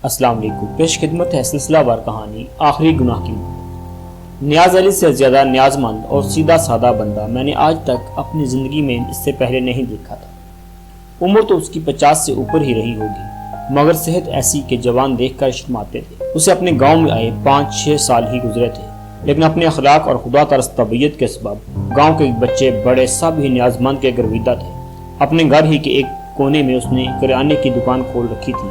السلام علیکم۔ پیش خدمت ہے سلسلہ وار کہانی آخری گناہ کی موت۔ نیاز علی سے زیادہ نیاز مند اور سیدھا سادہ بندہ میں نے آج تک اپنی زندگی میں اس سے پہلے نہیں دیکھا تھا۔ عمر تو اس کی 50 سے اوپر ہی رہی ہوگی، مگر صحت ایسی کہ جوان دیکھ کر شرماتے تھے۔ اسے اپنے گاؤں میں آئے 5-6 سال ہی گزرے تھے، لیکن اپنے اخلاق اور خدا ترس طبیعت کے سبب گاؤں کے بچے بڑے سب ہی نیاز مند کے گرویدہ تھے۔ اپنے گھر ہی کے ایک کونے میں اس نے کریانے کی دکان کھول رکھی تھی۔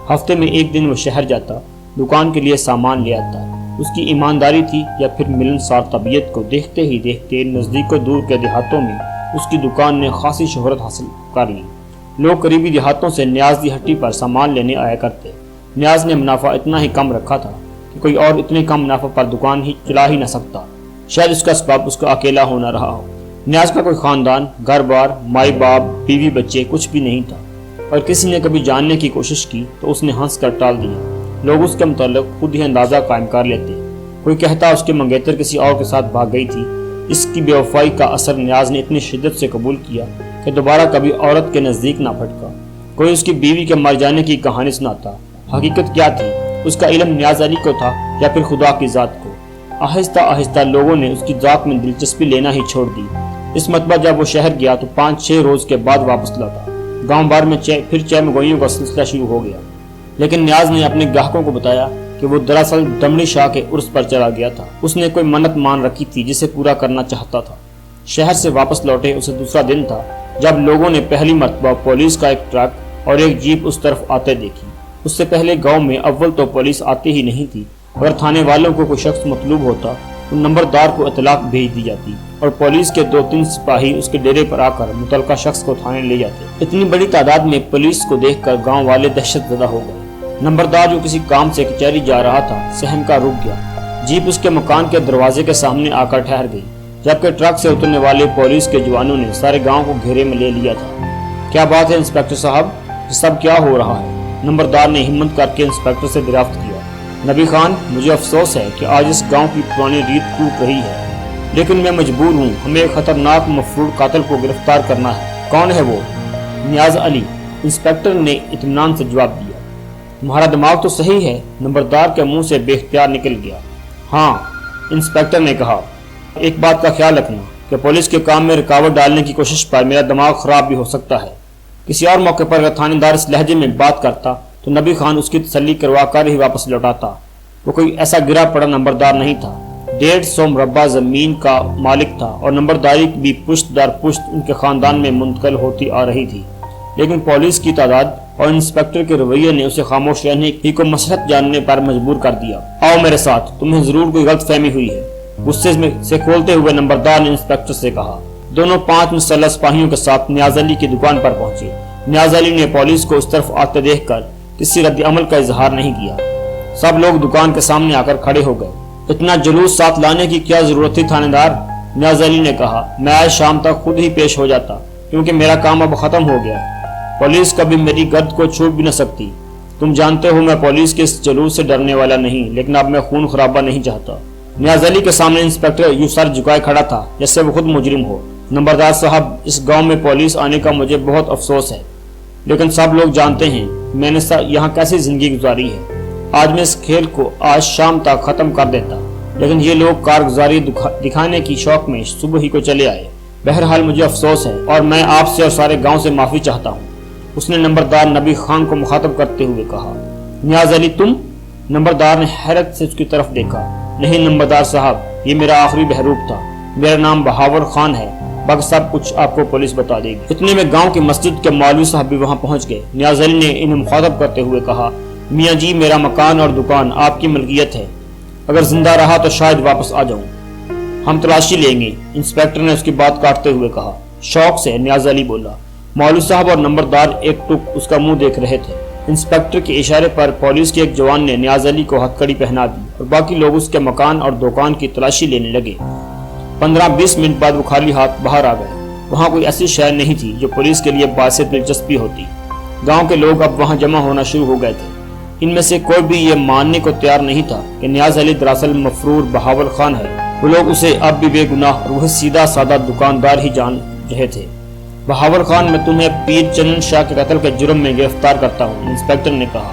ہفتے میں ایک دن وہ شہر جاتا، دکان کے لیے سامان لے آتا۔ اس کی ایمانداری تھی یا پھر ملنسار طبیعت کو دیکھتے ہی دیکھتے نزدیک و دور کے دیہاتوں میں اس کی دکان نے خاصی شہرت حاصل کر لی۔ لوگ قریبی دیہاتوں سے نیاز دی ہٹی پر سامان لینے آیا کرتے۔ نیاز نے منافع اتنا ہی کم رکھا تھا کہ کوئی اور اتنے کم منافع پر دکان ہی چلا ہی نہ سکتا۔ شاید اس کا سبب اس کا اکیلا ہونا رہا ہو۔ نیاز کا کوئی خاندان، گھر بار، مائی باپ، بیوی بچے کچھ بھی نہیں تھا، اور کسی نے کبھی جاننے کی کوشش کی تو اس نے ہنس کر ٹال دیا۔ لوگ اس کے متعلق خود ہی اندازہ قائم کر لیتے۔ کوئی کہتا اس کے منگیتر کسی اور کے ساتھ بھاگ گئی تھی۔ اس کی بے وفائی کا اثر نیاز نے اتنی شدت سے قبول کیا کہ دوبارہ کبھی عورت کے نزدیک نہ پھٹکا۔ کوئی اس کی بیوی کے مر جانے کی کہانی سناتا۔ حقیقت کیا تھی؟ اس کا علم نیاز علی کو تھا یا پھر خدا کی ذات کو؟ آہستہ آہستہ لوگوں نے اس کی ذات میں دلچسپی لینا ہی چھوڑ دی۔ اس مرتبہ جب وہ شہر گیا تو 5-6 روز کے بعد واپس لوٹا۔ گاؤں بار میں پھر چیمگوئیوں کا سلسلہ شروع ہو گیا، لیکن نیاز نے اپنے گاہکوں کو بتایا کہ وہ دراصل دمڑی شاہ کے عرس پر چلا گیا تھا۔ اس نے کوئی منت مان رکھی تھی جسے پورا کرنا چاہتا تھا۔ شہر سے واپس لوٹے اسے دوسرا دن تھا جب لوگوں نے پہلی مرتبہ پولیس کا ایک ٹرک اور ایک جیپ اس طرف آتے دیکھی۔ اس سے پہلے گاؤں میں اول تو پولیس آتی ہی نہیں تھی۔ اگر تھانے والوں کو کوئی شخص مطلوب ہوتا تو نمبردار کو اطلاع بھیج دی جاتی اور پولیس کے 2-3 سپاہی اس کے ڈیرے پر آ کر متعلقہ شخص کو تھانے لے جاتے۔ اتنی بڑی تعداد میں پولیس کو دیکھ کر گاؤں والے دہشت زدہ ہو گئے۔ نمبردار جو کسی کام سے کچہری جا رہا تھا سہم کا رک گیا۔ جیپ اس کے مکان کے دروازے کے سامنے آ کر ٹھہر گئی، جبکہ ٹرک سے اترنے والے پولیس کے جوانوں نے سارے گاؤں کو گھیرے میں لے لیا تھا۔ کیا بات ہے انسپکٹر صاحب، یہ سب کیا ہو رہا ہے؟ نمبردار نے ہمت کر کے انسپکٹر سے دریافت کیا۔ نبی خان، مجھے افسوس ہے کہ آج اس گاؤں کی پرانی ریت ٹوٹ رہی ہے، لیکن میں مجبور ہوں، ہمیں ایک خطرناک مفرور قاتل کو گرفتار کرنا ہے۔ کون ہے وہ؟ نیاز علی، انسپکٹر نے اطمینان سے جواب دیا۔ تمہارا دماغ تو صحیح ہے، نمبردار کے منہ سے بے اختیار نکل گیا۔ ہاں، انسپکٹر نے کہا، ایک بات کا خیال رکھنا کہ پولیس کے کام میں رکاوٹ ڈالنے کی کوشش پر میرا دماغ خراب بھی ہو سکتا ہے۔ کسی اور موقع پر اگر تھانے دار اس لہجے میں بات کرتا تو نبی خان اس کی تسلی کروا کر ہی واپس لوٹاتا۔ وہ کوئی ایسا گرا پڑا نمبردار نہیں تھا، 150 مربع زمین کا مالک تھا، اور نمبرداری بھی پشت در پشت ان کے خاندان میں منتقل ہوتی آ رہی تھی۔ لیکن پولیس کی تعداد اور انسپکٹر کے رویے نے اسے خاموش رہنے کی کو مسلط جاننے پر مجبور کر دیا۔ آؤ میرے ساتھ، تمہیں ضرور کوئی غلط فہمی ہوئی ہے، غصے سے کھولتے ہوئے نمبردار نے انسپکٹر سے کہا۔ دونوں 5 مسلح سپاہیوں کے ساتھ نیاز علی کی دکان پر پہنچے۔ نیاز علی نے پولیس کو اس طرف آتے دیکھ کر کسی رد عمل کا اظہار نہیں کیا۔ سب لوگ دکان کے سامنے آ کر کھڑے ہو گئے۔ اتنا جلوس ساتھ لانے کی کیا ضرورت تھی تھانے دار؟ نیاز علی نے کہا، میں آج شام تک خود ہی پیش ہو جاتا، کیونکہ میرا کام اب ختم ہو گیا ہے۔ پولیس کبھی میری گرد کو چھوٹ بھی نہ سکتی۔ تم جانتے ہو میں پولیس کے اس جلوس سے ڈرنے والا نہیں، لیکن اب میں خون خرابہ نہیں چاہتا۔ نیاز علی کے سامنے انسپکٹر یوں سر جھکائے کھڑا تھا جیسے وہ خود مجرم ہو۔ نمبردار صاحب، اس گاؤں میں پولیس آنے کا مجھے بہت افسوس ہے، لیکن سب لوگ جانتے ہیں میں نے یہاں کیسی زندگی گزاری ہے۔ آج میں اس کھیل کو آج شام تک ختم کر دیتا، لیکن یہ لوگ کارگزاری دکھانے کی شوق میں صبح ہی کو چلے آئے۔ بہرحال مجھے افسوس ہے اور میں آپ سے اور سارے گاؤں سے معافی چاہتا ہوں، اس نے نمبردار نبی خان کو مخاطب کرتے ہوئے کہا۔ نیاز علی، تم؟ نمبردار نے حیرت سے اس کی طرف دیکھا۔ نہیں نمبردار صاحب، یہ میرا آخری بہروپ تھا، میرا نام بہاور خان ہے، باقی سب کچھ آپ کو پولیس بتا دے گی۔ اتنے میں گاؤں کی مسجد کے مولوی صاحب بھی وہاں پہنچ گئے۔ نیاز علی نے انہیں مخاطب کرتے ہوئے کہا، میاں جی، میرا مکان اور دکان آپ کی ملکیت ہے، اگر زندہ رہا تو شاید واپس آ جاؤں، ہم تلاشی لیں گے۔ انسپکٹر نے اس کی بات کاٹتے ہوئے کہا۔ شوق سے نیاز علی بولا۔ مولوی صاحب اور نمبردار ایک ٹک اس کا منہ دیکھ رہے تھے۔ انسپکٹر کے اشارے پر پولیس کے ایک جوان نے نیاز علی کو ہتھ کڑی پہنا دی اور باقی لوگ اس کے مکان اور دکان کی تلاشی لینے لگے۔ 15-20 منٹ بعد وہ خالی ہاتھ باہر آ گئے۔ وہاں کوئی ایسی شے نہیں تھی جو پولیس کے لیے باعث دلچسپی ہوتی۔ گاؤں کے لوگ اب وہاں جمع ہونا شروع ہو گئے تھے۔ ان میں سے کوئی بھی یہ ماننے کو تیار نہیں تھا کہ نیاز علی دراصل مفرور بہاول خان ہے۔ وہ لوگ اسے اب بھی بے گناہ اور وہ سیدھا سادہ دکاندار ہی جان رہے تھے۔ بہاول خان، میں تمہیں پیر چنن شاہ کے قتل کے جرم میں گرفتار کرتا ہوں، انسپکٹر نے کہا۔